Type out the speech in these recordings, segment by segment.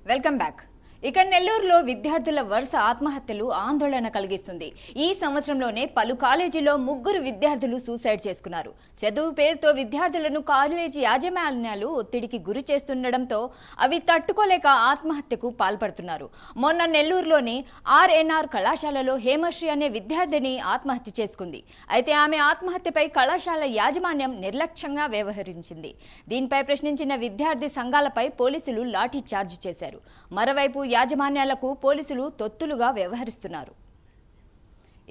Welcome back. ఇక నెల్లూరులో విద్యార్థుల వరుస ఆత్మహత్యలు ఆందోళన కలిగిస్తుంది. ఈ సంవత్సరంలోనే పలు కాలేజీలో 3 విద్యార్థులు సూసైడ్ చేసుకున్నారు. చదువు పేరుతో విద్యార్థులను కాలేజీ యాజమాన్యాలు ఒత్తిడికి గురి చేస్తుండటంతో అవి తట్టుకోలేక ఆత్మహత్యకు పాల్పడుతున్నారు. మొన్న నెల్లూరులోని ఆర్ఎన్ఆర్ కళాశాలలో హేమశ్రీ అనే విద్యార్థిని ఆత్మహత్య చేసుకుంది. అయితే ఆమె ఆత్మహత్యపై కళాశాల యాజమాన్యం నిర్లక్ష్యంగా వ్యవహరించింది. దీనిపై ప్రశ్నించిన విద్యార్థి సంఘాలపై పోలీసులు లాఠీ చార్జ్ చేశారు. మరోవైపు యాజమాన్యాలకు పోలీసులు తొత్తులుగా వ్యవహరిస్తున్నారు.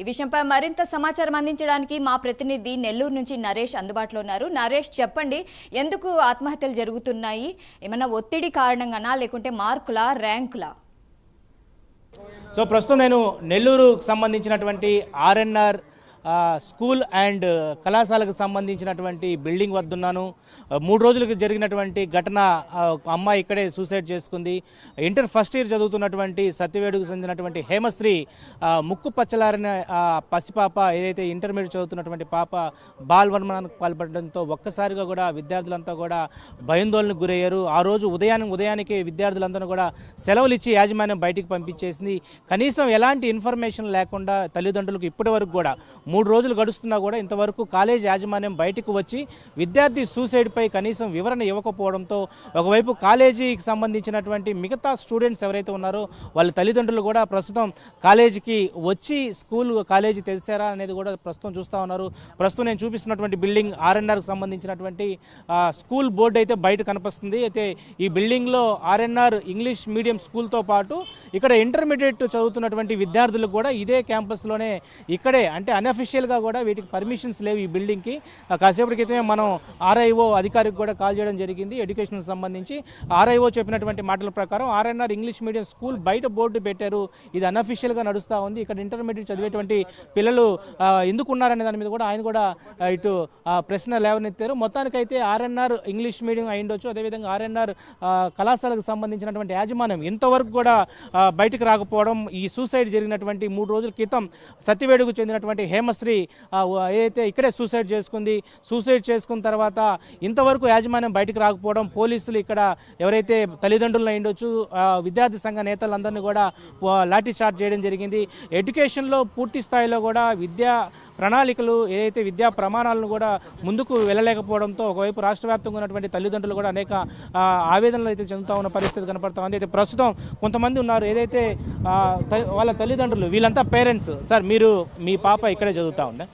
ఈ విషయంపై మరింత సమాచారం అందించడానికి మా ప్రతినిధి నెల్లూరు నుంచి నరేష్ అందుబాటులో ఉన్నారు. నరేష్, చెప్పండి, ఎందుకు ఆత్మహత్యలు జరుగుతున్నాయి? ఏమన్నా ఒత్తిడి కారణంగానా, లేకుంటే మార్కులా, ర్యాంకులా? సో ప్రస్తుతం నేను నెల్లూరుకు సంబంధించినటువంటి ఆర్ఎన్ఆర్ స్కూల్ అండ్ కళాశాలకు సంబంధించినటువంటి బిల్డింగ్ వద్దున్నాను. 3 రోజులకు జరిగినటువంటి ఘటన, అమ్మాయి ఇక్కడే సూసైడ్ చేసుకుంది. ఇంటర్ ఫస్ట్ ఇయర్ చదువుతున్నటువంటి సత్యవేడుకు చెందినటువంటి హేమశ్రీ ముక్కు పచ్చలారిన పసిపాప, ఏదైతే ఇంటర్మీడియట్ చదువుతున్నటువంటి పాప బాల్వర్మణకు పాల్పడడంతో ఒక్కసారిగా కూడా విద్యార్థులంతా కూడా భయాందోళనకు గురయ్యారు. ఆ రోజు ఉదయానికి విద్యార్థులందరూ కూడా సెలవులు ఇచ్చి యాజమాన్యం బయటికి పంపించేసింది. కనీసం ఎలాంటి ఇన్ఫర్మేషన్ లేకుండా తల్లిదండ్రులకు ఇప్పటి వరకు కూడా 3 రోజులు గడుస్తున్నా కూడా ఇంతవరకు కాలేజ్ యాజమాన్యం బయటకు వచ్చి విద్యార్థి సూసైడ్పై కనీసం వివరణ ఇవ్వకపోవడంతో ఒకవైపు కాలేజీకి సంబంధించినటువంటి మిగతా స్టూడెంట్స్ ఎవరైతే ఉన్నారో వాళ్ళ తల్లిదండ్రులు కూడా ప్రస్తుతం కాలేజీకి వచ్చి కాలేజీ తెలిసారా అనేది కూడా ప్రస్తుతం చూస్తూ ఉన్నారు. ప్రస్తుతం నేను చూపిస్తున్నటువంటి బిల్డింగ్ ఆర్ఎన్ఆర్కి సంబంధించినటువంటి స్కూల్ బోర్డు అయితే బయట కనిపిస్తుంది. అయితే ఈ బిల్డింగ్లో ఆర్ఎన్ఆర్ ఇంగ్లీష్ మీడియం స్కూల్తో పాటు ఇక్కడ ఇంటర్మీడియట్ చదువుతున్నటువంటి విద్యార్థులకు కూడా ఇదే క్యాంపస్లోనే ఇక్కడే, అంటే అన్అఫిషియల్గా కూడా వీటికి పర్మిషన్స్ లేవు ఈ బిల్డింగ్కి. కాసేపటి క్రితమే మనం ఆర్ఐఓ అధికారికి కూడా కాల్ చేయడం జరిగింది ఎడ్యుకేషన్ సంబంధించి. ఆర్ఐఓ చెప్పినటువంటి మాటల ప్రకారం ఆర్ఎన్ఆర్ ఇంగ్లీష్ మీడియం స్కూల్ బయట బోర్డు పెట్టారు, ఇది అన్అఫిషియల్గా నడుస్తూ ఉంది, ఇక్కడ ఇంటర్మీడియట్ చదివేటువంటి పిల్లలు ఎందుకు ఉన్నారనే దాని మీద కూడా ఆయన కూడా ఇటు ప్రశ్న లేవనెత్తారు. మొత్తానికైతే ఆర్ఎన్ఆర్ ఇంగ్లీష్ మీడియం అయిండొచ్చు, అదేవిధంగా ఆర్ఎన్ఆర్ కళాశాలకు సంబంధించినటువంటి యాజమాన్యం ఇంతవరకు కూడా బయటకు రాకపోవడం, ఈ సూసైడ్ జరిగినటువంటి 3 రోజుల క్రితం సత్యవేడుకు చెందినటువంటి హేమశ్రీ ఏదైతే ఇక్కడే సూసైడ్ చేసుకున్న తర్వాత ఇంతవరకు యాజమాన్యం బయటకు రాకపోవడం, పోలీసులు ఇక్కడ ఎవరైతే తల్లిదండ్రులు అయిండొచ్చు విద్యార్థి సంఘ నేతలందరినీ కూడా లాఠీ చార్జ్ చేయడం జరిగింది. ఎడ్యుకేషన్లో పూర్తి స్థాయిలో కూడా విద్యా ప్రణాళికలు, ఏదైతే విద్యా ప్రమాణాలను కూడా ముందుకు వెళ్ళలేకపోవడంతో ఒకవైపు రాష్ట్ర వ్యాప్తంగా ఉన్నటువంటి తల్లిదండ్రులు కూడా అనేక ఆవేదనలు అయితే చెందుతూ ఉన్న పరిస్థితి కనపడతా ఉంది. అయితే ప్రస్తుతం కొంతమంది ఉన్నారు, ఏదైతే వాళ్ళ తల్లిదండ్రులు, వీళ్ళంతా పేరెంట్స్. సార్, మీ పాప ఇక్కడే చదువుతా ఉందా?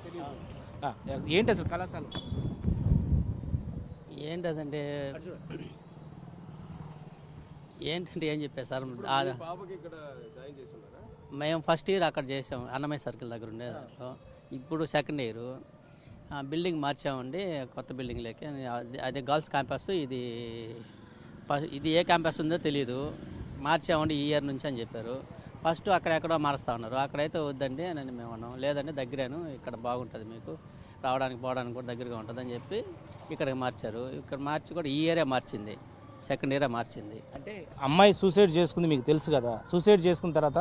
ఏంటి అసలు కళాశాల ఏంటంటే ఏం చెప్పారు సార్? మేము ఫస్ట్ ఇయర్ అక్కడ చేసాం, అన్నమయ్య సర్కిల్ దగ్గర ఉండే దాంట్లో. ఇప్పుడు సెకండ్ ఇయర్ బిల్డింగ్ మార్చామండి, కొత్త బిల్డింగ్లోకి. అదే గర్ల్స్ క్యాంపస్, ఇది ఏ క్యాంపస్ ఉందో తెలియదు, మార్చామండి ఈ ఇయర్ నుంచి అని చెప్పారు. ఫస్ట్ అక్కడెక్కడో మారుస్తూ ఉన్నారు, అక్కడైతే వద్దండి అని మేము అన్నాం. లేదండి, దగ్గరేను, ఇక్కడ బాగుంటుంది, మీకు రావడానికి పోవడానికి కూడా దగ్గరగా ఉంటుంది అని చెప్పి ఇక్కడికి మార్చారు. ఇక్కడ మార్చి కూడా ఈ ఇయరే మార్చింది, సెకండ్ ఇయరే మార్చింది. అంటే అమ్మాయి సూసైడ్ చేసుకుంది, మీకు తెలుసు కదా. సూసైడ్ చేసుకున్న తర్వాత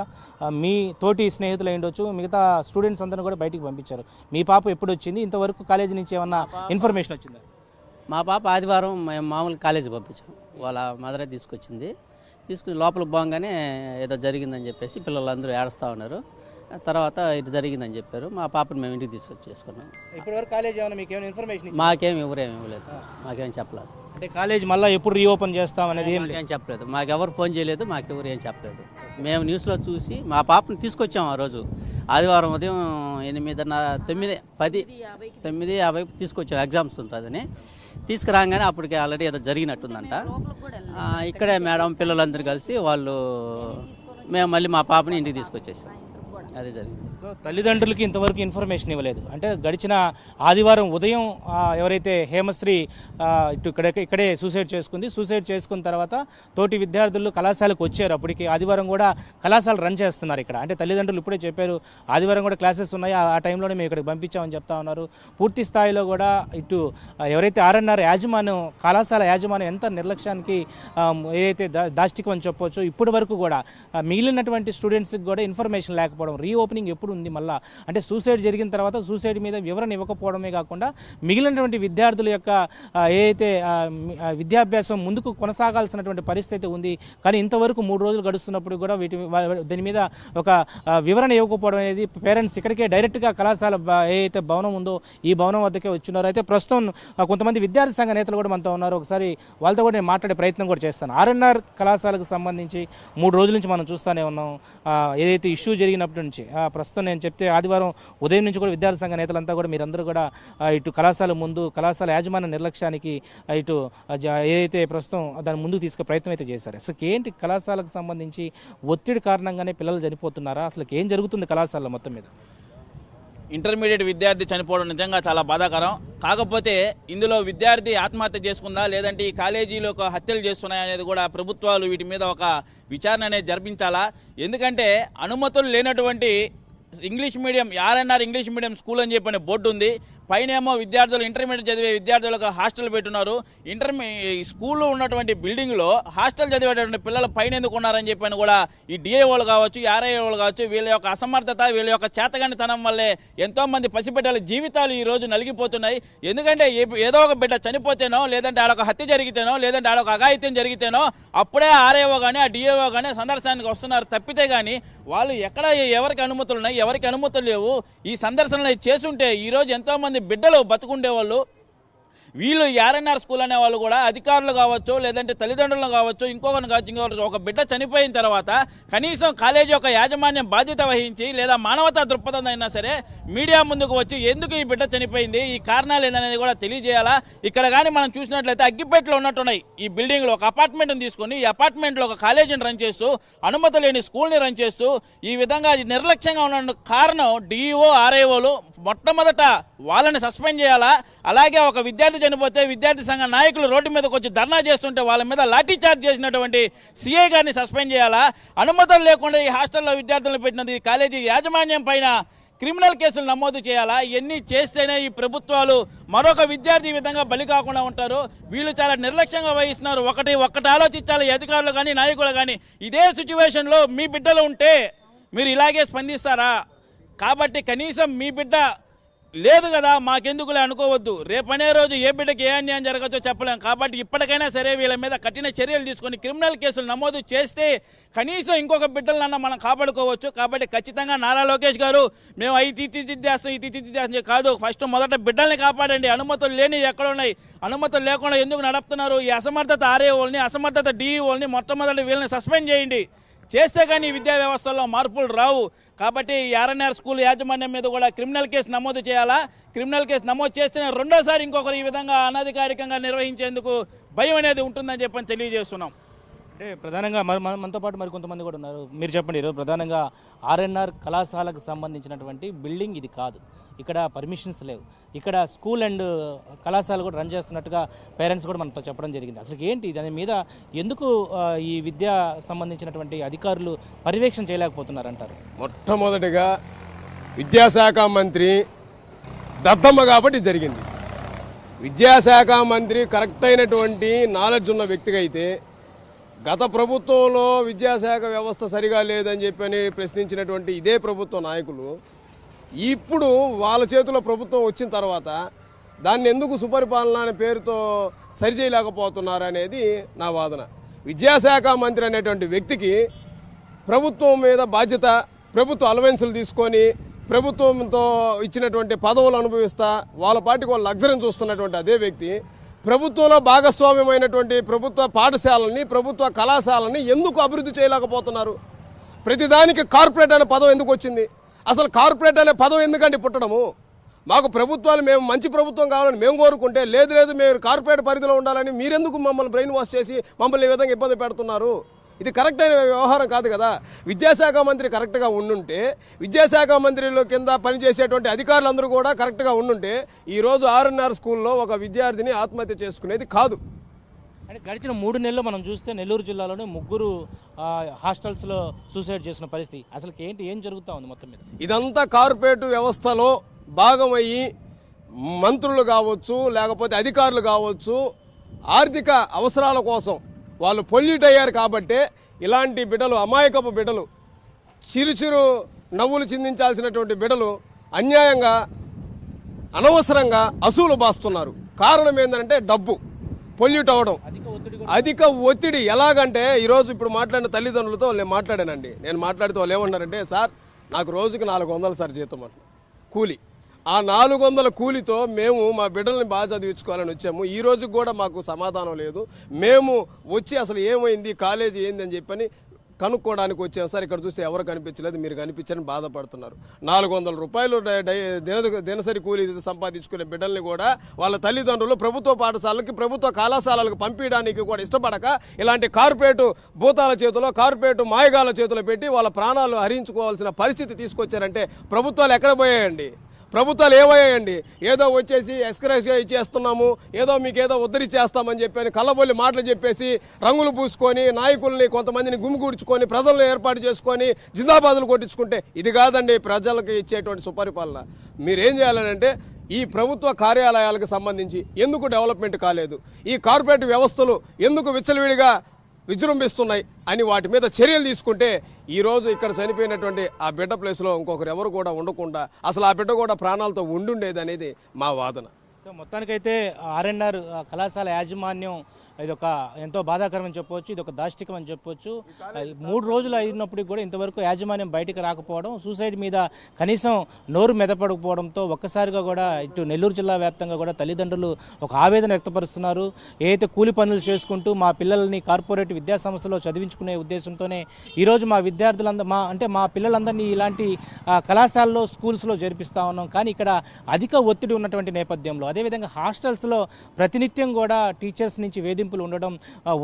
మీ తోటి స్నేహితులు అయ్యుండొచ్చు, మిగతా స్టూడెంట్స్ అందరూ కూడా బయటికి పంపించారు. మీ పాప ఎప్పుడు వచ్చింది? ఇంతవరకు కాలేజీ నుంచి ఏమన్నా ఇన్ఫర్మేషన్ వచ్చిందా? మా పాప ఆదివారం మేము మామూలు కాలేజీ పంపించాం, వాళ్ళ మదరే తీసుకొచ్చింది. తీసుకుని లోపలికి పోగానే ఏదో జరిగిందని చెప్పేసి పిల్లలందరూ ఏడుస్తూ ఉన్నారు. తర్వాత ఇది జరిగిందని చెప్పారు. మా పాపను మేము ఇంటికి తీసుకొచ్చేసుకున్నాం. ఇప్పటివరకు కాలేజ్ ఏమైనా మీకు ఏమైనా ఇన్ఫర్మేషన్? మాకేమి ఎవరేమి ఇవ్వలేదు, మాకేం చెప్పలేదు. అంటే కాలేజ్ మళ్ళీ ఎప్పుడు రీఓపెన్ చేస్తాం అనేది ఏం చెప్పలేదు, మాకెవరు ఫోన్ చేయలేదు, మాకెవరు ఏం చెప్పలేదు. మేము న్యూస్లో చూసి మా పాపను తీసుకొచ్చాము. ఆ రోజు ఆదివారం ఉదయం 9:50 తీసుకొచ్చాము, ఎగ్జామ్స్ ఉంటుందని. తీసుకురాగానే అప్పటికి ఆల్రెడీ ఏదో జరిగినట్టుందంట. ఇక్కడే మేడం పిల్లలందరూ కలిసి మేము మళ్ళీ మా పాపని ఇంటికి తీసుకొచ్చేసాం. అదే జరిగింది. సో తల్లిదండ్రులకి ఇంతవరకు ఇన్ఫర్మేషన్ ఇవ్వలేదు. అంటే గడిచిన ఆదివారం ఉదయం ఎవరైతే హేమశ్రీ ఇక్కడే సూసైడ్ చేసుకున్న తర్వాత తోటి విద్యార్థులు కళాశాలకు వచ్చారు. అప్పటికి ఆదివారం కూడా కళాశాల రన్ చేస్తున్నారు ఇక్కడ. అంటే తల్లిదండ్రులు ఇప్పుడే చెప్పారు, ఆదివారం కూడా క్లాసెస్ ఉన్నాయి, ఆ టైంలోనే మేము ఇక్కడికి పంపించామని చెప్తా ఉన్నారు. పూర్తి స్థాయిలో కూడా ఇటు ఎవరైతే ఆర్ఎన్ఆర్ యాజమాన్యం, కళాశాల యాజమాన్యం ఎంత నిర్లక్ష్యానికి ఏదైతే దాష్టికం అని చెప్పొచ్చు, ఇప్పటి వరకు కూడా మిగిలినటువంటి స్టూడెంట్స్కి కూడా ఇన్ఫర్మేషన్ లేకపోవడం, రీఓపెనింగ్ ఎప్పుడు ఉంది మళ్ళా అంటే సూసైడ్ జరిగిన తర్వాత సూసైడ్ మీద వివరణ ఇవ్వకపోవడమే కాకుండా మిగిలినటువంటి విద్యార్థుల యొక్క ఏదైతే విద్యాభ్యాసం ముందుకు కొనసాగాల్సినటువంటి పరిస్థితి ఉంది. కానీ ఇంతవరకు 3 రోజులు గడుస్తున్నప్పుడు కూడా దీని మీద ఒక వివరణ ఇవ్వకపోవడం అనేది పేరెంట్స్ ఇక్కడికే డైరెక్ట్గా కళాశాల ఏదైతే భవనం ఉందో ఈ భవనం వద్దకే వచ్చున్నారు. అయితే ప్రస్తుతం కొంతమంది విద్యార్థి సంఘ నేతలు కూడా మనతో ఉన్నారు. ఒకసారి వాళ్ళతో కూడా నేను మాట్లాడే ప్రయత్నం కూడా చేస్తాను. ఆర్ఎన్ఆర్ కళాశాలకు సంబంధించి 3 రోజుల నుంచి మనం చూస్తూనే ఉన్నాం. ఏదైతే ఇష్యూ జరిగినప్పటి నుంచి ప్రస్తుతం నేను చెప్తే ఆదివారం ఉదయం నుంచి కూడా విద్యార్థి సంఘ నేతలంతా కూడా మీరందరూ కూడా ఇటు కళాశాల ముందు కళాశాల యాజమాన్య నిర్లక్ష్యానికి ఇటు ఏదైతే ప్రస్తుతం దాని ముందుకు తీసుకునే ప్రయత్నం అయితే చేశారు. అసలు ఏంటి కళాశాలకు సంబంధించి ఒత్తిడి కారణంగానే పిల్లలు చనిపోతున్నారా? అసలు ఏం జరుగుతుంది కళాశాలలో మొత్తం మీద? ఇంటర్మీడియట్ విద్యార్థి చనిపోవడం నిజంగా చాలా బాధాకరం. కాకపోతే ఇందులో విద్యార్థి ఆత్మహత్య చేసుకుందా లేదంటే ఈ కాలేజీలో ఒక హత్యలు చేస్తున్నాయనేది కూడా ప్రభుత్వాలు వీటి మీద ఒక విచారణ అనేది జరిపించాలా. ఎందుకంటే అనుమతులు లేనటువంటి English medium RNR English medium school అని చెప్పిన బోర్డు ఉంది. పైన ఏమో విద్యార్థులు ఇంటర్మీడియట్ చదివే విద్యార్థులకు హాస్టల్ పెట్టున్నారు. స్కూల్లో ఉన్నటువంటి బిల్డింగ్లో హాస్టల్ చదివేటువంటి పిల్లలు పైన ఎందుకు ఉన్నారని చెప్పని కూడా ఈ డిఏఓలు కావచ్చు, ఆర్ఐఓలు కావచ్చు, వీళ్ళ యొక్క అసమర్థత, వీళ్ళ యొక్క చేతగానితనం వల్లే ఎంతోమంది పసిబిడ్డల జీవితాలు ఈ రోజు నలిగిపోతున్నాయి. ఎందుకంటే ఏదో ఒక బిడ్డ చనిపోతేనో లేదంటే ఆడొక హత్య జరిగితేనో లేదంటే ఆడొక అఘాయిత్యం జరిగితేనో అప్పుడే ఆర్ఐఓ కానీ ఆ డిఏఓ కానీ సందర్శనానికి వస్తున్నారు తప్పితే కానీ వాళ్ళు ఎక్కడ ఎవరికి అనుమతులు ఉన్నాయి, ఎవరికి అనుమతులు లేవు. ఈ సందర్శనలు చేసుంటే ఈరోజు ఎంతోమంది బిడ్డలు బతుకుండేవాళ్ళు. వీళ్ళు ఆర్ఎన్ఆర్ స్కూల్ అనే వాళ్ళు కూడా అధికారులు కావచ్చు లేదంటే తల్లిదండ్రులు కావచ్చు ఇంకొకరిని కావచ్చు ఒక బిడ్డ చనిపోయిన తర్వాత కనీసం కాలేజీ యొక్క యాజమాన్యం బాధ్యత వహించి లేదా మానవతా దృక్పథం అయినా సరే మీడియా ముందుకు వచ్చి ఎందుకు ఈ బిడ్డ చనిపోయింది, ఈ కారణాలు ఏందనేది కూడా తెలియజేయాలా. ఇక్కడ కానీ మనం చూసినట్లయితే అగ్గిపేటలో ఉన్నట్టున్నాయి ఈ బిల్డింగ్లో ఒక అపార్ట్మెంట్ని తీసుకుని ఈ అపార్ట్మెంట్లో ఒక కాలేజీని రన్ చేస్తూ అనుమతి లేని స్కూల్ని రన్ చేస్తూ ఈ విధంగా నిర్లక్ష్యంగా ఉన్న కారణం డిఈఓ ఆర్ఐఓలు మొట్టమొదట వాళ్ళని సస్పెండ్ చేయాలా. అలాగే ఒక విద్యార్థి చనిపోతే విద్యార్థి సంఘ నాయకులు రోడ్డు మీదకి వచ్చి ధర్నా చేస్తుంటే వాళ్ళ మీద లాఠీ చార్జ్ చేసినటువంటి సిఐ గారిని సస్పెండ్ చేయాలా. అనుమతులు లేకుండా ఈ హాస్టల్లో విద్యార్థులను పెట్టినది ఈ కాలేజీ యాజమాన్యం పైన క్రిమినల్ కేసులు నమోదు చేయాలా. ఇవన్నీ చేస్తేనే ఈ ప్రభుత్వాలు మరొక విద్యార్థి ఈ విధంగా బలి కాకుండా ఉంటారు. వీళ్ళు చాలా నిర్లక్ష్యంగా వహిస్తున్నారు. ఒక్కటి ఆలోచించాలి అధికారులు కానీ నాయకులు కానీ. ఇదే సిచ్యువేషన్లో మీ బిడ్డలు ఉంటే మీరు ఇలాగే స్పందిస్తారా? కాబట్టి కనీసం మీ బిడ్డ లేదు కదా మాకెందుకులే అనుకోవద్దు. రేపనే రోజు ఏ బిడ్డకి ఏ అన్యాయం జరగచ్చో చెప్పలేం. కాబట్టి ఇప్పటికైనా సరే వీళ్ళ మీద కఠిన చర్యలు తీసుకొని క్రిమినల్ కేసులు నమోదు చేస్తే కనీసం ఇంకొక బిడ్డలన్నా మనం కాపాడుకోవచ్చు. కాబట్టి ఖచ్చితంగా నారా లోకేష్ గారు మేము అవి తీర్చిదిద్దేస్తాం కాదు, ఫస్ట్ మొదట బిడ్డల్ని కాపాడండి. అనుమతులు లేని ఎక్కడ ఉన్నాయి, అనుమతులు లేకుండా ఎందుకు నడుపుతున్నారు? ఈ అసమర్థత ఆర్ఏఓల్ని అసమర్థత డిఈఓల్ని మొట్టమొదటి వీళ్ళని సస్పెండ్ చేయండి. చేస్తే కానీ విద్యా వ్యవస్థలో మార్పులు రావు. కాబట్టి ఆర్ఎన్ఆర్ స్కూల్ యాజమాన్యం మీద కూడా క్రిమినల్ కేసు నమోదు చేయాలా. క్రిమినల్ కేసు నమోదు చేస్తేనే రెండోసారి ఇంకొకరు ఈ విధంగా అనధికారికంగా నిర్వహించేందుకు భయం అనేది ఉంటుందని చెప్పని తెలియజేస్తున్నాం. అంటే ప్రధానంగా మనతో పాటు మరి కొంతమంది కూడా ఉన్నారు. మీరు చెప్పండి, ఈరోజు ప్రధానంగా ఆర్ఎన్ఆర్ కళాశాలకు సంబంధించినటువంటి బిల్డింగ్ ఇది కాదు, ఇక్కడ పర్మిషన్స్ లేవు, ఇక్కడ స్కూల్ అండ్ కళాశాల కూడా రన్ చేస్తున్నట్టుగా పేరెంట్స్ కూడా మనతో చెప్పడం జరిగింది. అసలు ఏంటి దాని మీద ఎందుకు ఈ విద్యా సంబంధించినటువంటి అధికారులు పర్యవేక్షణ చేయలేకపోతున్నారంటారు? మొట్టమొదటిగా విద్యాశాఖ మంత్రి దద్దమ్మ కాబట్టి జరిగింది. విద్యాశాఖ మంత్రి కరెక్ట్ అయినటువంటి నాలెడ్జ్ ఉన్న వ్యక్తిగా అయితే గత ప్రభుత్వంలో విద్యాశాఖ వ్యవస్థ సరిగా లేదని చెప్పని ప్రశ్నించినటువంటి ఇదే ప్రభుత్వ నాయకులు ఇప్పుడు వాళ్ళ చేతిలో ప్రభుత్వం వచ్చిన తర్వాత దాన్ని ఎందుకు సుపరిపాలన అనే పేరుతో సరిచేయలేకపోతున్నారు అనేది నా వాదన. విద్యాశాఖ మంత్రి అనేటువంటి వ్యక్తికి ప్రభుత్వం మీద బాధ్యత, ప్రభుత్వ అలవెన్సులు తీసుకొని ప్రభుత్వంతో ఇచ్చినటువంటి పదవులు అనుభవిస్తా వాళ్ళ పార్టీకి వాళ్ళు లగ్జరీని చూస్తున్నటువంటి అదే వ్యక్తి ప్రభుత్వంలో భాగస్వామ్యమైనటువంటి ప్రభుత్వ పాఠశాలని ప్రభుత్వ కళాశాలని ఎందుకు అభివృద్ధి చేయలేకపోతున్నారు? ప్రతిదానికి కార్పొరేట్ అనే పదం ఎందుకు వచ్చింది? అసలు కార్పొరేట్ అనే పదం ఎందుకండి పుట్టడము? మాకు ప్రభుత్వాలు మేము మంచి ప్రభుత్వం కావాలని మేము కోరుకుంటే లేదు మీరు కార్పొరేట్ పరిధిలో ఉండాలని మీరెందుకు మమ్మల్ని బ్రెయిన్ వాష్ చేసి మమ్మల్ని ఈ విధంగా ఇబ్బంది పెడుతున్నారు? ఇది కరెక్ట్ అయిన వ్యవహారం కాదు కదా. విద్యాశాఖ మంత్రి కరెక్ట్గా ఉండుంటే విద్యాశాఖ మంత్రిలో కింద పనిచేసేటువంటి అధికారులందరూ కూడా కరెక్ట్గా ఉండుంటే ఈరోజు ఆర్ఎన్ఆర్ స్కూల్లో ఒక విద్యార్థిని ఆత్మహత్య చేసుకునేది కాదు. అంటే గడిచిన 3 నెలలు మనం చూస్తే నెల్లూరు జిల్లాలోనే 3 హాస్టల్స్లో సూసైడ్ చేసిన పరిస్థితి. అసలు ఏం జరుగుతూ ఉంది మొత్తం మీద? ఇదంతా కార్పొరేట్ వ్యవస్థలో భాగమయ్యి మంత్రులు కావచ్చు లేకపోతే అధికారులు కావచ్చు ఆర్థిక అవసరాల కోసం వాళ్ళు పొల్యూట్ అయ్యారు. కాబట్టి ఇలాంటి బిడ్డలు, అమాయకపు బిడ్డలు, చిరు నవ్వులు చిందించాల్సినటువంటి బిడ్డలు అన్యాయంగా అనవసరంగా అసూలు బాస్తున్నారు. కారణం ఏంటంటే డబ్బు, పొల్యూట్ అవ్వడం, అధిక ఒత్తిడి. ఎలాగంటే ఈరోజు ఇప్పుడు మాట్లాడిన తల్లిదండ్రులతో నేను మాట్లాడానండి. నేను మాట్లాడితే వాళ్ళు ఏమన్నారంటే, సార్ నాకు రోజుకి 400 సార్ జీతం అంట కూలి. ఆ 400 కూలితో మేము మా బిడ్డల్ని బాగా చదివించుకోవాలని వచ్చాము. ఈ రోజుకి కూడా మాకు సమాధానం లేదు. మేము వచ్చి అసలు ఏమైంది, కాలేజీ ఏంది అని చెప్పని కనుక్కోవడానికి వచ్చాము సార్. ఇక్కడ చూస్తే ఎవరు కనిపించలేదు, మీరు కనిపించారని బాధపడుతున్నారు. 400 రూపాయలు దినసరి కూలీ సంపాదించుకునే బిడ్డల్ని కూడా వాళ్ళ తల్లిదండ్రులు ప్రభుత్వ పాఠశాలకి, ప్రభుత్వ కళాశాలలకు పంపించడానికి కూడా ఇష్టపడక ఇలాంటి కార్పొరేటు భూతాల చేతిలో, కార్పొరేటు మాయగాల చేతిలో పెట్టి వాళ్ళ ప్రాణాలు హరించుకోవాల్సిన పరిస్థితి తీసుకొచ్చారంటే ప్రభుత్వాలు ఎక్కడ పోయాయండి? ప్రభుత్వాలు ఏమయ్యాయండి? ఏదో వచ్చేసి ఎక్స్గ్రేషియా ఇచ్చేస్తున్నాము, ఏదో మీకు ఏదో ఉద్ధరిచ్చేస్తామని చెప్పని కళ్ళబొల్లి మాటలు చెప్పేసి రంగులు పూసుకొని నాయకుల్ని కొంతమందిని గుమిగూడ్చుకొని ప్రజలను ఏర్పాటు చేసుకొని జిందాబాదులు కొట్టించుకుంటే ఇది కాదండి ప్రజలకు ఇచ్చేటువంటి సుపరిపాలన. మీరేం చేయాలంటే ఈ ప్రభుత్వ కార్యాలయాలకు సంబంధించి ఎందుకు డెవలప్మెంట్ కాలేదు, ఈ కార్పొరేట్ వ్యవస్థలు ఎందుకు విచ్చలవిడిగా విజృంభిస్తున్నాయి అని వాటి మీద చర్యలు తీసుకుంటే ఈరోజు ఇక్కడ చనిపోయినటువంటి ఆ బిడ్డ ప్లేస్లో ఇంకొకరు ఎవరు కూడా ఉండకుండా అసలు ఆ బిడ్డ కూడా ప్రాణాలతో ఉండుండేది అనేది మా వాదన. సో మొత్తానికైతే ఆర్ఎన్ఆర్ కళాశాల యాజమాన్యం ఇది ఒక ఎంతో బాధాకరం అని చెప్పవచ్చు, ఇది ఒక దాష్టికం అని చెప్పవచ్చు. 3 రోజులు అయినప్పటికీ కూడా ఇంతవరకు యాజమాన్యం బయటకు రాకపోవడం, సూసైడ్ మీద కనీసం నోరు మెదపడకపోవడంతో ఒక్కసారిగా కూడా ఇటు నెల్లూరు జిల్లా వ్యాప్తంగా కూడా తల్లిదండ్రులు ఒక ఆవేదన వ్యక్తపరుస్తున్నారు. ఏదైతే కూలి పనులు చేసుకుంటూ మా పిల్లల్ని కార్పొరేట్ విద్యా సంస్థలో చదివించుకునే ఉద్దేశంతోనే ఈరోజు మా విద్యార్థులందరూ మా పిల్లలందరినీ ఇలాంటి కళాశాలలో, స్కూల్స్లో చేర్పిస్తా ఉన్నాం. కానీ ఇక్కడ అధిక ఒత్తిడి ఉన్నటువంటి నేపథ్యంలో, అదేవిధంగా హాస్టల్స్లో ప్రతినిత్యం కూడా టీచర్స్ నుంచి వేధింపులు ఉండడం,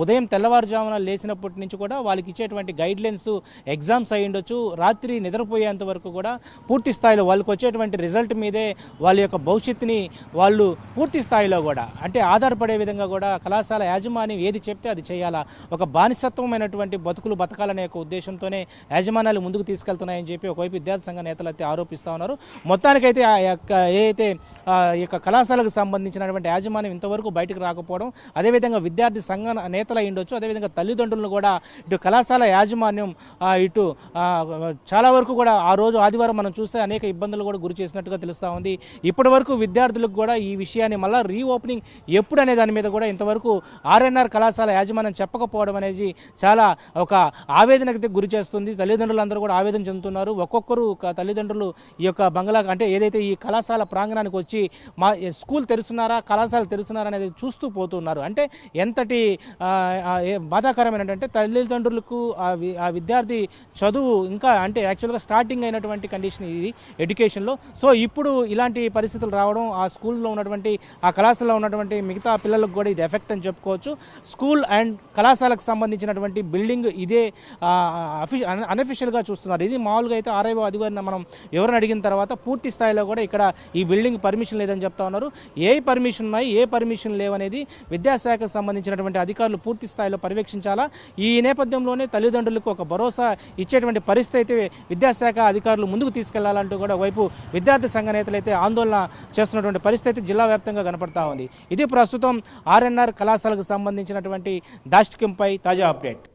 ఉదయం తెల్లవారుజామున లేచినప్పటి నుంచి కూడా వాళ్ళకి ఇచ్చేటువంటి గైడ్లైన్స్ ఎగ్జామ్స్ అయి ఉండొచ్చు, రాత్రి నిద్రపోయేంత వరకు కూడా పూర్తి స్థాయిలో వాళ్ళకి వచ్చేటువంటి రిజల్ట్ మీదే వాళ్ళ యొక్క భవిష్యత్తుని వాళ్ళు పూర్తి స్థాయిలో కూడా అంటే ఆధారపడే విధంగా కూడా కళాశాల యాజమాన్యం ఏది చెప్తే అది చేయాలా, ఒక బానిసత్వమైనటువంటి బతుకులు బతకాలనే ఒక ఉద్దేశంతోనే యాజమాన్యాలు ముందుకు తీసుకెళ్తున్నాయని చెప్పి ఒకవైపు విద్యార్థి సంఘ నేతలు అయితే ఆరోపిస్తూ ఉన్నారు. మొత్తానికైతే ఏదైతే ఈ యొక్క కళాశాలకు సంబంధించినటువంటి యాజమాన్యం ఇంతవరకు బయటకు రాకపోవడం, అదేవిధంగా విద్యార్థి సంఘ నేతలు ఉండొచ్చు, అదేవిధంగా తల్లిదండ్రులను కూడా ఇటు కళాశాల యాజమాన్యం ఇటు చాలా వరకు కూడా ఆ రోజు ఆదివారం మనం చూస్తే అనేక ఇబ్బందులు కూడా గురి చేసినట్టుగా తెలుస్తూ ఉంది. ఇప్పటి వరకు విద్యార్థులకు కూడా ఈ విషయాన్ని మళ్ళీ రీఓపెనింగ్ ఎప్పుడు అనే దాని మీద కూడా ఇంతవరకు ఆర్ఎన్ఆర్ కళాశాల యాజమాన్యం చెప్పకపోవడం అనేది చాలా ఒక ఆవేదనకు గురి చేస్తుంది. తల్లిదండ్రులందరూ కూడా ఆవేదన చెందుతున్నారు. ఒక్కొక్కరు తల్లిదండ్రులు ఈ యొక్క బంగ్లా అంటే ఏదైతే ఈ కళాశాల ప్రాంగణానికి వచ్చి మా స్కూల్ తెరుస్తున్నారా, కళాశాల తెరుస్తున్నారా అనేది చూస్తూ పోతున్నారు. అంటే ఎంతటి బాధాకరమైన అంటే తల్లిదండ్రులకు ఆ విద్యార్థి చదువు ఇంకా అంటే యాక్చువల్గా స్టార్టింగ్ అయినటువంటి కండిషన్ ఇది ఎడ్యుకేషన్లో. సో ఇప్పుడు ఇలాంటి పరిస్థితులు రావడం ఆ స్కూల్లో ఉన్నటువంటి ఆ కళాశాలలో ఉన్నటువంటి మిగతా పిల్లలకు కూడా ఇది ఎఫెక్ట్ అని చెప్పుకోవచ్చు. స్కూల్ అండ్ కళాశాలకు సంబంధించినటువంటి బిల్డింగ్ ఇదే అన్అఫిషియల్గా చూస్తున్నారు. ఇది మామూలుగా అయితే ఆర్ఐఓ అధికారిని మనం ఎవరిని అడిగిన తర్వాత పూర్తి స్థాయిలో కూడా ఇక్కడ ఈ బిల్డింగ్ పర్మిషన్ లేదని చెప్తా ఉన్నారు. ఏ పర్మిషన్ ఉన్నాయి, ఏ పర్మిషన్ లేవనేది విద్యాశాఖకు సంబంధించినటువంటి అధికారులు పూర్తి స్థాయిలో పర్యవేక్షించాలా. ఈ నేపథ్యంలోనే తల్లిదండ్రులకు ఒక భరోసా ఇచ్చేటువంటి పరిస్థితి విద్యాశాఖ అధికారులు ముందుకు తీసుకెళ్లాలంటూ కూడా వైపు విద్యార్థి సంఘ నేతలైతే ఆందోళన చేస్తున్నటువంటి పరిస్థితి జిల్లా వ్యాప్తంగా కనపడతా ఉంది. ఇది ప్రస్తుతం ఆర్ఎన్ఆర్ కళాశాలకు సంబంధించినటువంటి దాష్టికంపై తాజా అప్డేట్.